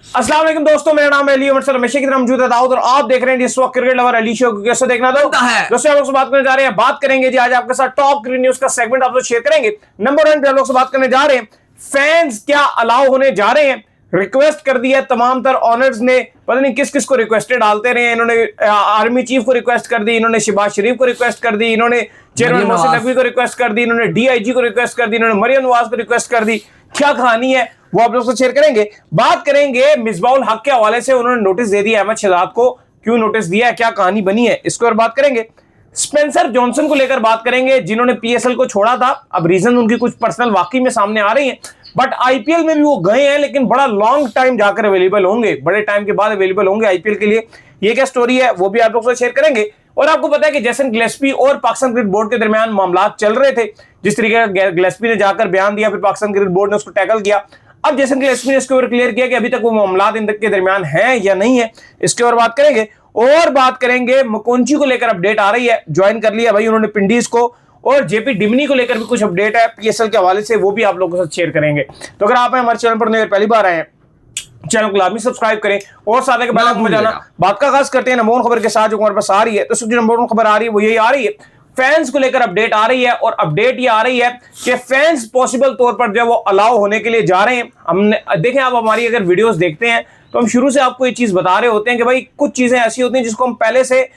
अस्सलाम वालेकुम दोस्तों, मेरा नाम है अली उमर सर, हमेशा की तरह मौजूद है दाऊद और आप देख रहे हैं इस वक्त क्रिकेट लवर अली शो को। कैसे देखना दो दोस्तों, हम लोग से बात करने जा रहे हैं, बात करेंगे जी आज आपके साथ टॉप क्रिकेट न्यूज का सेगमेंट आप लोग शेयर करेंगे। नंबर 1 पे हम लोग से बात करने जा रहे हैं, फैंस क्या अलाउ होने जा रहे हैं। रिक्वेस्ट कर दी है तमाम तर ऑनर्स ने, पता नहीं किस किस को रिक्वेस्टेड डालते रहे। इन्होंने आर्मी चीफ को रिक्वेस्ट कर दी, इन्होंने शहबाज शरीफ को रिक्वेस्ट कर दी, इन्होंने चेयरमैन मोहसिन नकवी को रिक्वेस्ट कर दी, इन्होंने डीआईजी को रिक्वेस्ट कर दी, इन्होंने मरियम नवाज को रिक्वेस्ट कर दी। क्या कहानी है वो आप लोग से शेयर करेंगे। बात करेंगे मिसबाउल हक के हवाले से, उन्होंने नोटिस दे दिया अहमद शहजाद को, क्यों नोटिस दिया है, क्या कहानी बनी है, इसके ऊपर बात करेंगे। स्पेंसर जॉनसन को लेकर बात करेंगे, जिन्होंने पीएसएल को छोड़ा था। अब रीजन उनकी कुछ पर्सनल वाकई में सामने आ रही है, बट आईपीएल में भी वो गए हैं, लेकिन बड़ा लॉन्ग टाइम जाकर अवेलेबल होंगे, बड़े टाइम के बाद अवेलेबल होंगे आईपीएल के लिए। ये क्या स्टोरी है वो भी आप लोग से शेयर करेंगे। और आपको पता है कि जेसन गिलेस्पी और पाकिस्तान क्रिकेट बोर्ड के दरमियान मामला चल रहे थे। जिस तरीके का गिलेस्पी ने जाकर बयान दिया, फिर पाकिस्तान क्रिकेट बोर्ड ने उसको टैकल किया। अब जेसन गिलेस्पी ने इसके ऊपर क्लियर किया कि अभी तक वो मामला इन के दरमियान है या नहीं है, इसके ऊपर बात करेंगे। और बात करेंगे मकोंची को लेकर अपडेट आ रही है, ज्वाइन कर लिया भाई उन्होंने पिंडीज को, और जेपी डिमनी को लेकर भी कुछ अपडेट है पीएसएल के हवाले से, वो भी आप लोगों के साथ शेयर करेंगे। तो अगर आप हमारे चैनल पर पहली बार आए हैं, चैनल को लाजमी सब्सक्राइब करें और साथ के बेल आइकन बजाना। बात का खास करते हैं नंबर 1 खबर के साथ जो हमारे पास आ रही है। तो जो नंबर 1 खबर आ रही है वो यही आ रही है, फैंस को लेकर अपडेट आ रही है। और अपडेट ये आ रही है कि फैंस पॉसिबल तौर पर जो वो अलाउ होने के लिए जा रहे हैं। हमने देखें, आप हमारी अगर वीडियोस देखते हैं तो हम शुरू से आपको ये चीज बता रहे होते हैं कि भाई कुछ चीजें ऐसी होती हैं जिसको हम पहले से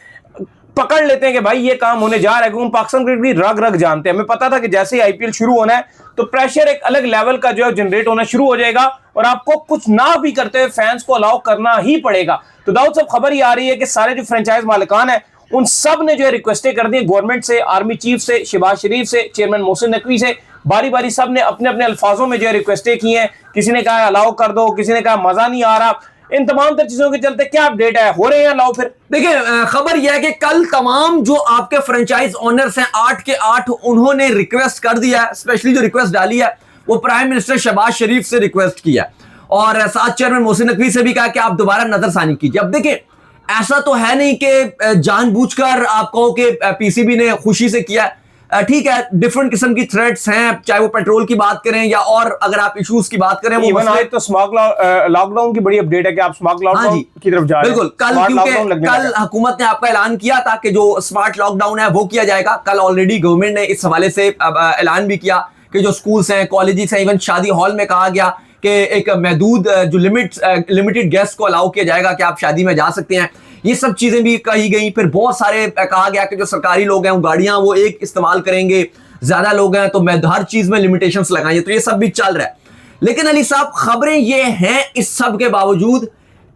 पकड़ लेते हैं कि भाई ये काम होने जा रहा है, क्योंकि हम पाकिस्तान क्रिकेट की रग रग जानते हैं। हमें पता था कि जैसे ही आईपीएल शुरू होना है तो प्रेशर एक अलग लेवल का जो है जनरेट होना शुरू हो जाएगा, और आपको कुछ ना भी करते हुए फैंस को अलाउ करना ही पड़ेगा। तो दाऊद साहब, खबर ये आ रही है कि सारे जो फ्रेंचाइज मालिकान है उन सब ने जो है रिक्वेस्टें कर दी गवर्नमेंट से, आर्मी चीफ से, शहबाज शरीफ से, चेयरमैन मोहसिन नकवी से, बारी बारी सब ने अपने अपने अल्फाजों में जो है रिक्वेस्टें की हैं। किसी ने कहा अलाउ कर दो, किसी ने कहा मजा नहीं आ रहा। इन तमाम तर चीजों के चलते क्या अपडेट है, हो रहे हैं अलाउ? फिर देखिए, खबर यह है कि कल तमाम जो आपके फ्रेंचाइज ओनर्स हैं 8 के 8 उन्होंने रिक्वेस्ट कर दिया है। स्पेशली जो रिक्वेस्ट डाली है वो प्राइम मिनिस्टर शहबाज शरीफ से रिक्वेस्ट किया है, और साथ चेयरमैन मोहसिन नकवी से भी कहा कि आप दोबारा नजरसानी कीजिए। अब देखिए, ऐसा तो है नहीं कि जानबूझकर आप कहो कि पीसीबी ने खुशी से किया है। ठीक है, डिफरेंट किस्म की थ्रेट्स हैं, चाहे वो पेट्रोल की बात करें या और अगर आप इश्यूज की बात करें। इवन आज तो स्मॉग लॉकडाउन की बड़ी अपडेट है कि आप स्मॉग लॉकडाउन की तरफ जा रहे हैं। बिल्कुल, कल हुकूमत ने आपका ऐलान किया था कि जो स्मार्ट लॉकडाउन है वो किया जाएगा। कल ऑलरेडी गवर्नमेंट ने इस हवाले से ऐलान भी किया कि जो स्कूल्स हैं, कॉलेजेस हैं, इवन शादी हॉल में कहा गया कि एक महदूद जो लिमिटेड गेस्ट को अलाउ किया जाएगा कि आप शादी में जा सकते हैं। ये सब चीजें भी कही गई। फिर बहुत सारे कहा गया कि जो सरकारी लोग हैं वो गाड़ियां वो एक इस्तेमाल करेंगे, ज्यादा लोग हैं तो मैं हर चीज में लिमिटेशंस लगाएंगे। तो ये सब भी चल रहा है। लेकिन अली साहब, खबरें ये हैं इस सब के बावजूद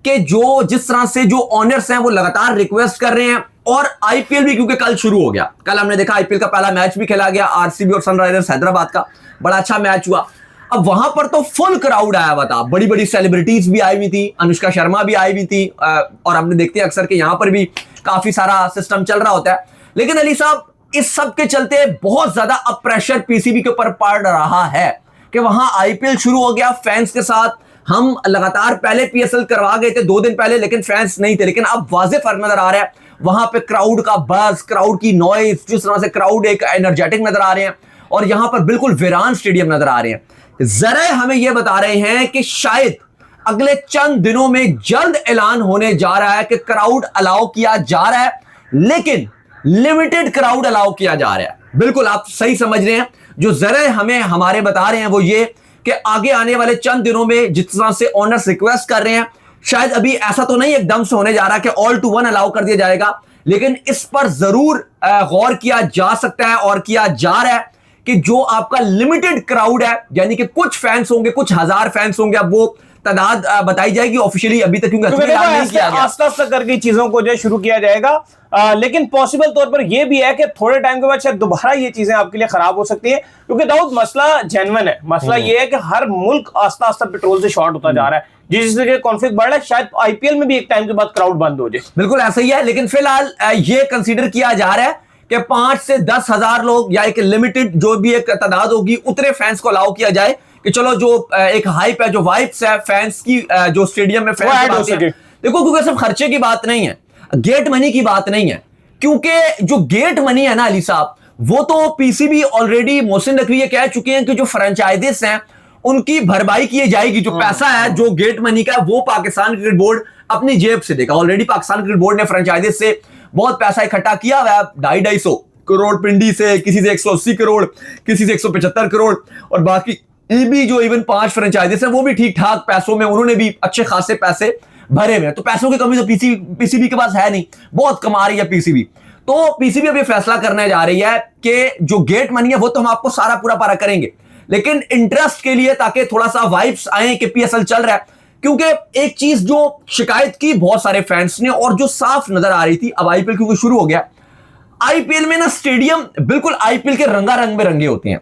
कि जो जिस तरह से जो ऑनर्स हैं वो लगातार रिक्वेस्ट कर रहे हैं, और आईपीएल भी क्योंकि कल शुरू हो गया। कल हमने देखा आईपीएल का पहला मैच भी खेला गया, आरसीबी और सनराइजर्स हैदराबाद का, बड़ा अच्छा मैच हुआ। अब वहां पर तो फुल क्राउड आया हुआ था, बड़ी बड़ी सेलिब्रिटीज भी आई हुई थी, अनुष्का शर्मा भी आई हुई थी, और हमने देखते हैं अक्सर कि यहां पर भी काफी सारा सिस्टम चल रहा होता है। लेकिन अली साहब, इस सब के चलते बहुत ज्यादा अब प्रेशर पीसीबी के ऊपर पड़ रहा है कि वहां आईपीएल शुरू हो गया फैंस के साथ। हम लगातार पहले पीएसएल करवा गए थे 2 दिन पहले, लेकिन फैंस नहीं थे। लेकिन अब वाज़ेह फर्क नजर आ रहा है, वहां पे क्राउड का बज़, क्राउड की नॉइज, जिस तरह से क्राउड एक एनर्जेटिक नजर आ रहे हैं, और यहां पर बिल्कुल वीरान स्टेडियम नजर आ रहे हैं। जरा हमें यह बता रहे हैं कि शायद अगले चंद दिनों में जल्द ऐलान होने जा रहा है कि क्राउड अलाउ किया जा रहा है, लेकिन लिमिटेड क्राउड अलाउ किया जा रहा है। बिल्कुल आप सही समझ रहे हैं। जो जरा हमें हमारे बता रहे हैं वो ये कि आगे आने वाले चंद दिनों में जिस तरह से ओनर्स रिक्वेस्ट कर रहे हैं, शायद अभी ऐसा तो नहीं एकदम से होने जा रहा कि ऑल टू वन अलाउ कर दिया जाएगा, लेकिन इस पर जरूर गौर किया जा सकता है और किया जा रहा है कि जो आपका लिमिटेड क्राउड है, यानी कि कुछ फैंस होंगे, कुछ हजार फैंस होंगे, अब वो तादाद बताई जाएगी ऑफिशियली, अभी तक क्योंकि आस्ता आस्ता करके चीजों को जो शुरू किया जाएगा। लेकिन पॉसिबल तौर पर यह भी है कि थोड़े टाइम के बाद शायद दोबारा ये चीजें आपके लिए खराब हो सकती है, क्योंकि दाऊद मसला जेन्युइन है। मसला ये है कि हर मुल्क आस्ता आस्ता पेट्रोल से शॉर्ट होता जा रहा है, जिस तरह कॉन्फ्लिक्ट बढ़ रहा है। शायद आईपीएल में भी एक टाइम के बाद क्राउड बंद हो जाए। बिल्कुल ऐसा ही है, लेकिन फिलहाल ये कंसीडर किया जा रहा है कि 5 से 10 हजार लोग या एक लिमिटेड जो भी एक तादाद होगी उतने फैंस को अलाउ किया जाए कि चलो जो एक हाइप है, जो वाइब्स है फैंस की, जो स्टेडियम में फैंस आते हैं। देखो, क्योंकि सिर्फ खर्चे की बात नहीं है, गेट मनी की बात नहीं है, क्योंकि जो गेट मनी है ना अली साहब, वो तो पीसीबी ऑलरेडी मोहसिन नकवी ये कह चुके हैं कि जो फ्रेंचाइजीज हैं उनकी भरपाई की जाएगी। जो पैसा है जो गेट मनी का, वो पाकिस्तान क्रिकेट बोर्ड अपनी जेब से देगा। ऑलरेडी पाकिस्तान क्रिकेट बोर्ड ने फ्रेंचाइजीज से बहुत पैसा इकट्ठा किया हुआ है, 250 करोड़ पिंडी से, किसी से 180 करोड़, किसी से 175 करोड़, और बाकी भी जो इवन 5 फ्रेंचाइजीज है वो भी ठीक ठाक पैसों में, उन्होंने भी अच्छे खासे पैसे भरे हुए हैं। तो पैसों की कमी तो पीसीबी के पास है नहीं, बहुत कमा रही है पीसीबी। तो पीसीबी अभी फैसला करने जा रही है कि जो गेट मनी है वो तो हम आपको सारा पूरा पारा करेंगे, लेकिन इंटरेस्ट के लिए, ताकि थोड़ा सा वाइब्स आए कि पीएसएल चल रहा है। क्योंकि एक चीज जो शिकायत की बहुत सारे फैंस ने और जो साफ नजर आ रही थी, अब आईपीएल क्योंकि शुरू हो गया, आईपीएल में ना स्टेडियम बिल्कुल आईपीएल के रंगारंग में रंगे होते हैं।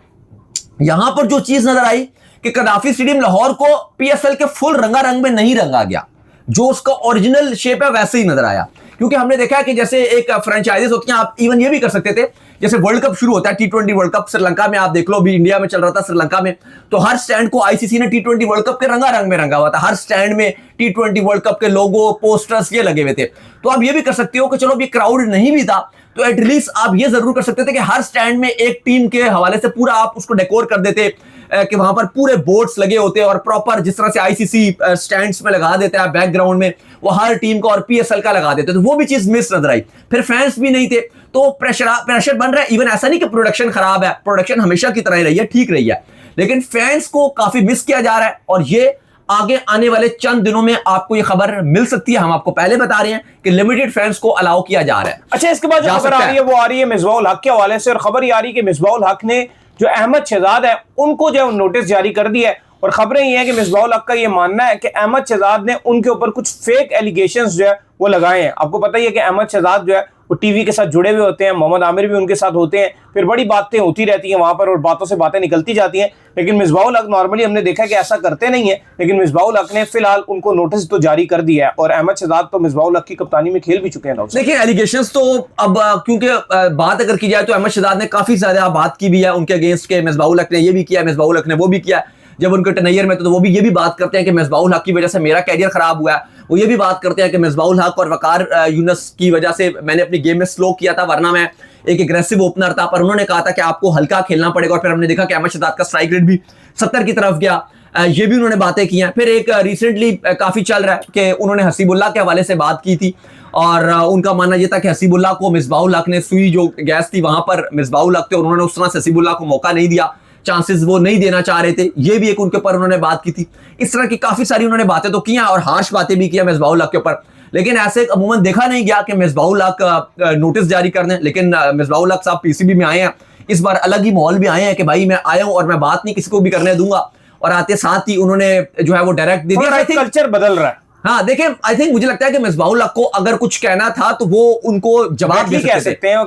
यहां पर जो चीज नजर आई कि कदाफी स्टेडियम लाहौर को पीएसएल के फुल रंगारंग में नहीं रंगा गया, जो उसका ओरिजिनल शेप है वैसे ही नजर आया। क्योंकि हमने देखा है कि जैसे एक फ्रेंचाइजीज होती हैं, आप इवन ये भी कर सकते थे, जैसे वर्ल्ड कप शुरू होता है, T20 वर्ल्ड कप श्रीलंका में, आप देख लो अभी इंडिया में चल रहा था, श्रीलंका में, तो हर स्टैंड को आईसीसी ने T20 वर्ल्ड कप के रंगारंग में रंगा हुआ था। हर स्टैंड में T20 वर्ल्ड कप के लोगो, पोस्टर्स ये लगे हुए थे। तो आप ये भी कर सकते हो कि चलो अभी क्राउड नहीं भी था तो एटलीस्ट आप ये जरूर कर सकते थे कि हर स्टैंड में एक टीम के हवाले से पूरा आप उसको डेकोर कर देते, कि वहां पर पूरे बोर्ड्स लगे होते और प्रॉपर जिस तरह से आईसीसी स्टैंड्स में लगा देते हैं बैकग्राउंड में, वो हर टीम का और पीएसएल का लगा देते, तो वो भी चीज मिस नजर आई। फिर फैंस भी नहीं थे, तो प्रेशर बन रहा है। इवन ऐसा नहीं कि प्रोडक्शन खराब है, प्रोडक्शन हमेशा की तरह ही रही है, ठीक रही है, लेकिन फैंस को काफी मिस किया जा रहा है। और ये आगे आने वाले चंद दिनों में आपको ये खबर मिल सकती है। हम आपको पहले बता रहे हैं कि लिमिटेड फैंस को अलाउ किया जा रहा है। अच्छा, इसके बाद जो खबर आ रही है वो आ रही है मिसबाहुल हक के हवाले से, और खबर ये आ रही है कि मिसबाहुल हक ने जो अहमद शहजाद है उनको जो नोटिस जारी कर दिया है। और खबरें ये हैं कि मिसबाहुल हक का ये मानना है कि अहमद शहजाद ने उनके ऊपर कुछ फेक एलिगेशंस जो है वो लगाए हैं। आपको पता ही है कि अहमद शहजाद जो है वो टीवी के साथ जुड़े हुए होते हैं, मोहम्मद आमिर भी उनके साथ होते हैं, फिर बड़ी बातें होती रहती हैं वहां पर और बातों से बातें निकलती जाती हैं। लेकिन मिसबाहुल हक नॉर्मली हमने देखा कि ऐसा करते नहीं है, लेकिन मिसबाहुल हक ने फिलहाल उनको नोटिस तो जारी कर दिया है। और अहमद शहजाद तो मिसबाहुल हक की कप्तानी में खेल भी चुके हैं। देखिए एलिगेशंस तो अब क्योंकि बात अगर की जाए तो अहमद शहजाद ने काफी ज्यादा बात की भी है उनके अगेंस्ट के, मिसबाहुल हक ने ये भी किया, मिसबाहुल हक ने वो भी किया। जब उनके टनैयर में तो वो भी ये भी बात करते हैं कि मिसबाहुल हक की वजह से मेरा कैरियर खराब हुआ है। वो ये भी बात करते हैं कि मिसबाहुल हक और वकार यूनुस की वजह से मैंने अपनी गेम में स्लो किया था, वरना मैं एक एग्रेसिव ओपनर था। पर उन्होंने कहा था कि आपको हल्का खेलना पड़ेगा, और फिर हमने देखा कि अहमद शहजाद का स्ट्राइक रेट भी 70 की तरफ गया। ये भी उन्होंने बातें की हैं। फिर एक रिसेंटली काफी चल रहा है कि उन्होंने हसीबुल्लाह के हवाले से बात की थी, और उनका मानना यह था कि हसीबुल्लाह को मिसबाहुल हक ने सुई जो गैस थी वहां पर मिसबाहुल हक थे, और उन्होंने उस तरह से हसीबुल्लाह को मौका नहीं दिया, चांसेस वो नहीं देना चाह रहे थे। ये भी एक उनके ऊपर उन्होंने बात की थी। इस तरह की काफी सारी उन्होंने बातें तो की हैं और हार्श बातें भी किया मिसबाहुल हक के ऊपर, लेकिन ऐसे अमूमन देखा नहीं गया कि मिसबाहुल हक नोटिस जारी कर दें। लेकिन मिसबाहुल हक साहब पीसीबी में आए हैं, इस बार अलग ही माहौल भी आए हैं कि भाई मैं आया हूं और मैं बात नहीं किसी को भी करने दूंगा, और आते साथ ही उन्होंने जो है वो डायरेक्ट दे दिया। कल्चर बदल रहा है। हाँ देखिए, आई थिंक मुझे लगता है कि मिसबाहुल हक को अगर कुछ कहना था तो वो उनको जवाब दे सकते हैं।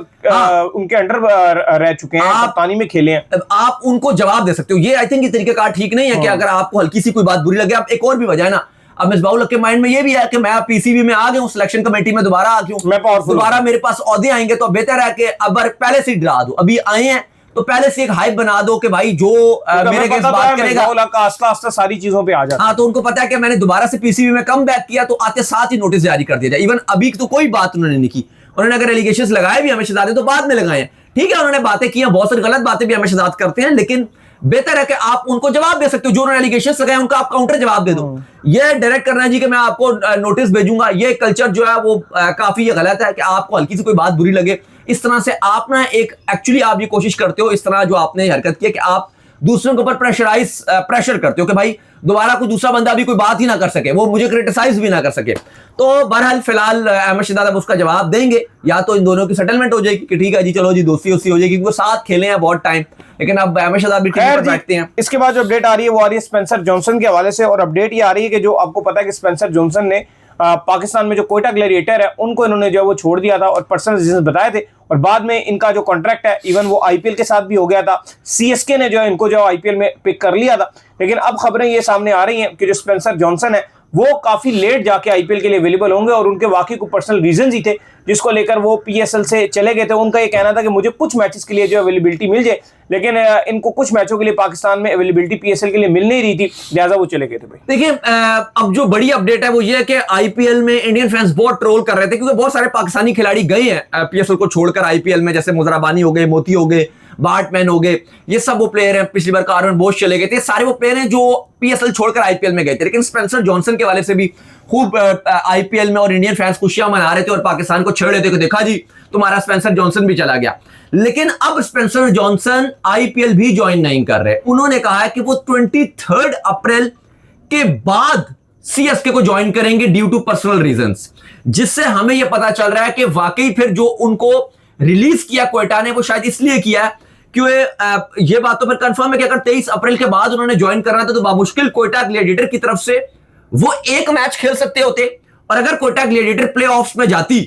उनके अंडर रह चुके हैं, कप्तानी में खेले हैं, आप उनको जवाब दे सकते हो। ये आई थिंक ये तरीकेकार ठीक नहीं है कि अगर आपको हल्की सी कोई बात बुरी लगे। आप एक और भी वजह है ना, अब मिसबाहुल हक के माइंड में ये भी है कि मैं पीसीबी में आ गया हूं, सिलेक्शन कमेटी में दोबारा आ गया हूं, मैं दोबारा मेरे पास ओहदे आएंगे, तो बेहतर है कि अब पहले से डरा दो। अभी आए हैं तो पहले से एक हाइप बना दो कि भाई जो मेरे अगेंस्ट बात करेगा आस्ता आस्ता सारी चीजों पे आ जाता है। हाँ, तो उनको पता है कि मैंने दोबारा से पीसीबी में कम बैक किया, तो आते साथ ही नोटिस जारी कर दिया जाए। इवन अभी तो कोई बात उन्होंने नहीं की। उन्होंने अगर एलिगेशंस लगाए भी अहमद शहजाद तो बाद में लगाए हैं, ठीक है, उन्होंने बातें की, बहुत सारी गलत बातें भी अहमद शहजाद करते हैं, लेकिन बेहतर है कि आप उनको जवाब दे सकते हो। जो उन्होंने एलिगेशंस लगाए उनका आप काउंटर जवाब दे दो। ये डायरेक्ट करना है जी कि मैं आपको नोटिस भेजूंगा, ये कल्चर जो है वो काफी गलत है कि आपको हल्की सी कोई बात बुरी लगे इस तरह से आप ना एक एक्चुअली आप ये कोशिश करते हो, इस तरह जो आपने हरकत की है कि आप दूसरों के ऊपर प्रेशर करते हो कि भाई दोबारा कोई दूसरा बंदा भी कोई बात ही ना कर सके, वो मुझे क्रिटिसाइज भी ना कर सके। तो बहरहाल फिलहाल अहमद शहजाद अब उसका जवाब देंगे, या तो इन दोनों की सेटलमेंट हो जाएगी कि ठीक है जी चलो जी दोस्ती हो जाएगी, वो साथ खेले हैं बहुत टाइम, लेकिन अब अहमद शहजाद भी टीम पर बैठते हैं। इसके बाद जो अपडेट आ रही है वो आ रही है स्पेंसर जॉनसन के हवाले से, और अपडेट ये आ रही है कि जो आपको पता है कि स्पेंसर जॉनसन ने पाकिस्तान में जो कोयटा ग्लैडिएटर है उनको इन्होंने जो है वो छोड़ दिया था और पर्सनल रीजंस बताए थे, और बाद में इनका जो कॉन्ट्रैक्ट है इवन वो आईपीएल के साथ भी हो गया था। सीएसके ने जो है इनको जो आईपीएल में पिक कर लिया था, लेकिन अब खबरें ये सामने आ रही हैं कि जो स्पेंसर जॉनसन है वो काफी लेट जाके आईपीएल के लिए अवेलेबल होंगे, और उनके वाकई को पर्सनल रीजंस ही थे जिसको लेकर वो पीएसएल से चले गए थे। उनका ये कहना था कि मुझे कुछ मैचेस के लिए जो अवेलेबिलिटी मिल जाए, लेकिन इनको कुछ मैचों के लिए पाकिस्तान में अवेलेबिलिटी पीएसएल के लिए मिल नहीं रही थी, लिहाजा वो चले गए थे। भाई देखिए, अब जो बड़ी अपडेट है वो ये है कि आईपीएल में इंडियन फैंस बहुत ट्रोल कर रहे थे, क्योंकि बहुत सारे पाकिस्तानी खिलाड़ी गए हैं पीएसएल को छोड़कर आईपीएल में, जैसे मुजराबानी हो गए, मोती हो गए, बार्टमैन हो गए, ये सब वो प्लेयर हैं। पिछली बार कार्वन बोस चले गए थे, सारे वो प्लेयर हैं जो पीएसएल छोड़कर आईपीएल में गए थे। लेकिन स्पेंसर जॉनसन के वाले से भी खूब आईपीएल में और इंडियन फैंस खुशियां मना रहे थे और पाकिस्तान को छेड़ रहे थे कि देखा जी तुम्हारा स्पेंसर जॉनसन भी चला गया। लेकिन अब स्पेंसर जॉनसन आईपीएल भी ज्वाइन नहीं कर रहे। उन्होंने कहा है कि वो 23 अप्रैल के बाद सीएसके को ज्वाइन करेंगे ड्यू टू पर्सनल रीजंस, जिससे हमें यह पता चल रहा है कि वाकई फिर जो उनको रिलीज किया क्वेटा ने वो शायद इसलिए किया है कि ये बात तो फिर कंफर्म है कि अगर 23 अप्रैल के बाद उन्होंने ज्वाइन करना था तो बामुश्किल क्वेटा ग्लैडिएटर की तरफ से वो एक मैच खेल सकते होते, और अगर क्वेटा ग्लैडिएटर प्लेऑफ्स में जाती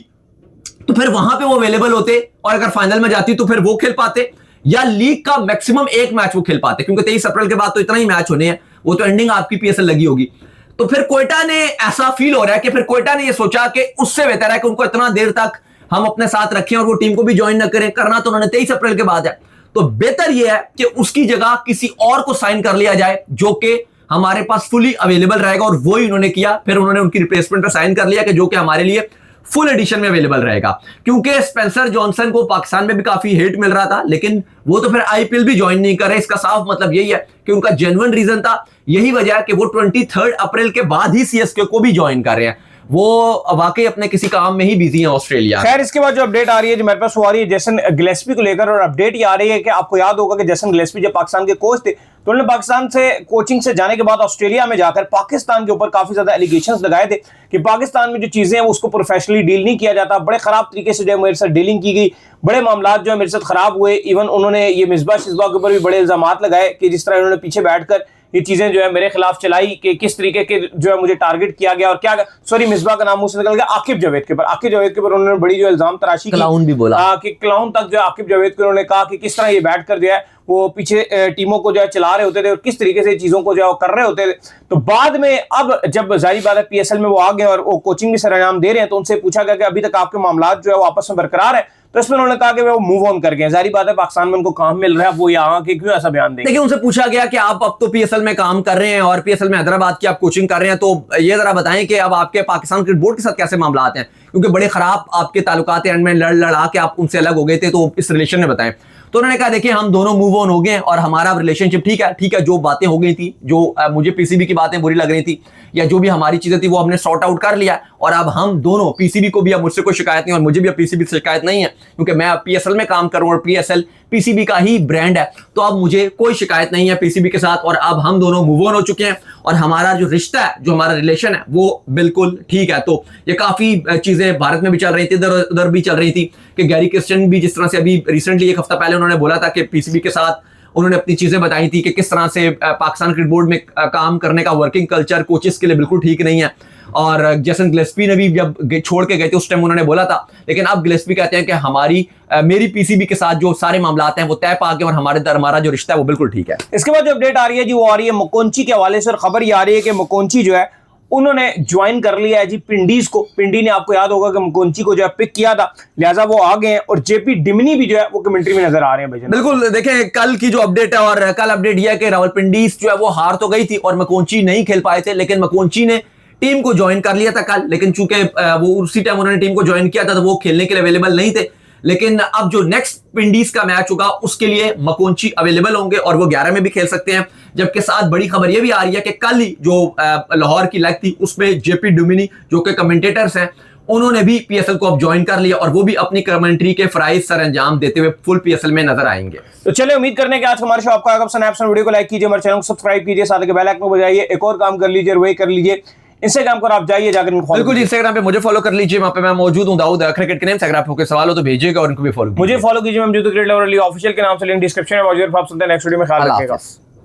तो फिर वहां पे वो अवेलेबल होते, और अगर फाइनल में जाती तो फिर वो खेल पाते, या लीग का मैक्सिमम एक मैच वो खेल पाते, क्योंकि 23 अप्रैल के बाद तो इतना ही मैच होने हैं, वो तो एंडिंग आपकी पीएसएल लगी होगी। तो फिर क्वेटा ने ऐसा फील हो रहा है कि फिर क्वेटा ने ये सोचा कि उससे बेहतर है कि उनको इतना देर तक हम अपने साथ रखें और वो टीम को भी ज्वाइन न करें। करना तो उन्होंने 23 अप्रैल के बाद है, तो बेहतर यह है कि उसकी जगह किसी और को साइन कर लिया जाए जो कि हमारे पास फुली अवेलेबल रहेगा, और वही उन्होंने किया। फिर उन्होंने उनकी रिप्लेसमेंट पर साइन कर लिया कि जो कि हमारे लिए फुल एडिशन में अवेलेबल रहेगा, क्योंकि स्पेंसर जॉनसन को पाकिस्तान में भी काफी हेट मिल रहा था, लेकिन वो तो फिर आईपीएल भी ज्वाइन नहीं कर रहे। इसका साफ मतलब यही है कि उनका जेन्युइन रीजन था, यही वजह है कि वो 23 अप्रैल के बाद ही सीएसके को भी ज्वाइन कर रहे हैं। वो वाकई अपने किसी काम में ही बिजी है ऑस्ट्रेलिया। खैर, इसके बाद जो अपडेट आ रही है जो मेरे पास वो आ रही है जेसन गिलेस्पी को लेकर, और अपडेट ये आ रही है कि आपको याद होगा कि जेसन गिलेस्पी जब पाकिस्तान के कोच थे तो उन्होंने पाकिस्तान से कोचिंग से जाने के बाद ऑस्ट्रेलिया में जाकर पाकिस्तान के ऊपर काफी ज्यादा एलिगेशंस लगाए थे कि पाकिस्तान में जो चीजें हैं उसको प्रोफेशनली डील नहीं किया जाता, बड़े खराब तरीके से जो है मेरे साथ डीलिंग की गई, बड़े मामला जो है मेरे साथ खराब हुए। इवन उन्होंने ये मिसबा शिजबा के ऊपर भी बड़े इल्जाम लगाए कि जिस तरह उन्होंने पीछे बैठकर ये चीजें जो है मेरे खिलाफ चलाई कि किस तरीके के जो है मुझे टारगेट किया गया, और क्या सॉरी मिसबा का नाम मुंह से निकल गया, आकिब जावेद के ऊपर उन्होंने बड़ी जो इल्जाम तराशी क्लाउन भी बोला कि क्लाउन तक जो आकिब जावेद को उन्होंने कहा कि किस तरह ये बैठ कर जो है वो पीछे टीमों को जो है चला रहे होते थे और किस तरीके से चीजों को जो है वो कर रहे होते थे। तो बाद में अब जब जारी बात है पीएसएल में वो आ गए और वो कोचिंग भी सरंजाम दे रहे हैं, तो उनसे पूछा गया कि अभी तक आपके मामला जो है वो आपस में बरकरार है, तो इसमें उन्होंने कहा कि वो मूव ऑन कर गए। जारी बात है पाकिस्तान में उनको काम मिल रहा है, वो यहाँ के क्यों ऐसा बयान देंगे। देखिए, उनसे पूछा गया कि आप अब तो पीएसएल में काम कर रहे हैं और पीएसएल में हैदराबाद की आप कोचिंग कर रहे हैं, तो ये जरा बताएं कि अब आपके पाकिस्तान क्रिकेट बोर्ड के साथ कैसे मामला आते हैं, क्योंकि बड़े खराब आपके ताल्लुकात एंड में लड़ा के आप उनसे अलग हो गए थे, तो इस रिलेशन में बताएं। तो उन्होंने कहा देखिए हम दोनों मूव ऑन हो गए और हमारा रिलेशनशिप ठीक है, जो बातें हो गई थी, जो मुझे पीसीबी की बातें बुरी लग रही थी या जो भी हमारी चीजें थी वो हमने सॉर्ट आउट कर लिया, और अब हम दोनों पीसीबी को भी अब मुझसे कोई शिकायत नहीं और मुझे भी अब पीसीबी से शिकायत नहीं है, क्योंकि मैं अब पीएसएल में काम कर रहा हूं और पीएसएल पीसीबी का ही ब्रांड है, तो अब मुझे कोई शिकायत नहीं है पीसीबी के साथ, और अब हम दोनों मूव ऑन हो चुके हैं और हमारा जो रिश्ता है, जो हमारा रिलेशन है वो बिल्कुल ठीक है। तो ये काफी चीजें भारत में भी चल रही थी, उधर भी चल रही थी कि गैरी क्रिस्टियन भी जिस तरह से अभी रिसेंटली एक हफ्ता पहले उन्होंने बोला था कि पीसीबी के साथ उन्होंने अपनी चीजें बताई थी कि किस तरह से पाकिस्तान क्रिकेट बोर्ड में काम करने का वर्किंग कल्चर कोचेस के लिए बिल्कुल ठीक नहीं है, और जेसन गिलेस्पी ने भी जब छोड़ के गए थे उस टाइम उन्होंने बोला था, लेकिन अब गिलेस्पी कहते हैं कि मेरी पीसीबी के साथ जो सारे मामला हैं वो तय पा गए और हमारा जो रिश्ता है वो बिल्कुल ठीक है। इसके बाद जो अपडेट आ रही है जी वो आ रही है मकोंची के हवाले से, और खबर ये आ रही है कि मकोंची जो है उन्होंने ज्वाइन कर लिया है जी पिंडीज को। पिंडी ने आपको याद होगा कि मकोंची को जो है पिक किया था, लिहाजा वो आ गए हैं, और जेपी डिमनी भी जो है वो कमेंट्री में नजर आ रहे हैं भाई। बिल्कुल, देखें कल की जो अपडेट है, और कल अपडेट यह है कि रावलपिंडी जो है वो हार तो गई थी और मकोंची नहीं खेल पाए थे, लेकिन मकोंची ने टीम को ज्वाइन कर लिया था कल, लेकिन चूंकि वो उसी टाइम उन्होंने टीम को ज्वाइन किया था तो वो खेलने के लिए अवेलेबल नहीं थे। लेकिन अब जो नेक्स्ट पिंडीज का मैच होगा उसके लिए मकोंची अवेलेबल होंगे और वो 11 में भी खेल सकते हैं। जबकि साथ बड़ी खबर यह भी आ रही है कि कल ही जो लाहौर की लेग थी उसमें जेपी डुमिनी जो कि कमेंटेटर्स हैं उन्होंने भी पीएसएल को अब ज्वाइन कर लिया और वो भी अपनी कमेंट्री के फराइज सर अंजाम देते हुए फुल पीएसएल में नजर आएंगे। तो चलिए उम्मीद करने के आज हमारे शो आपको आएगा पसंद। वीडियो को लाइक कीजिए, हमारे चैनल को सब्सक्राइब कीजिए, साथ ही बेल आइकन को बजाइए, एक और काम कर लीजिए वही कर लीजिए इंस्टाग्राम पर आप जाइए जाकर बिल्कुल इंस्टाग्राम पे मुझे फॉलो कर लीजिए, वहां पे मैं मौजूद हूं दाऊद क्रिकेट के नेम से। अगर आपको कोई सवाल हो तो भेजिएगा और उनको भी फॉलो मुझे फॉलो कीजिए, मैं क्रिकेट लवर अली ऑफिशियल के नाम से लिंक डिस्क्रिप्शन में मौजूद है। आप सुनते हैं नेक्स्ट वीडियो में, ख्याल रखिएगा।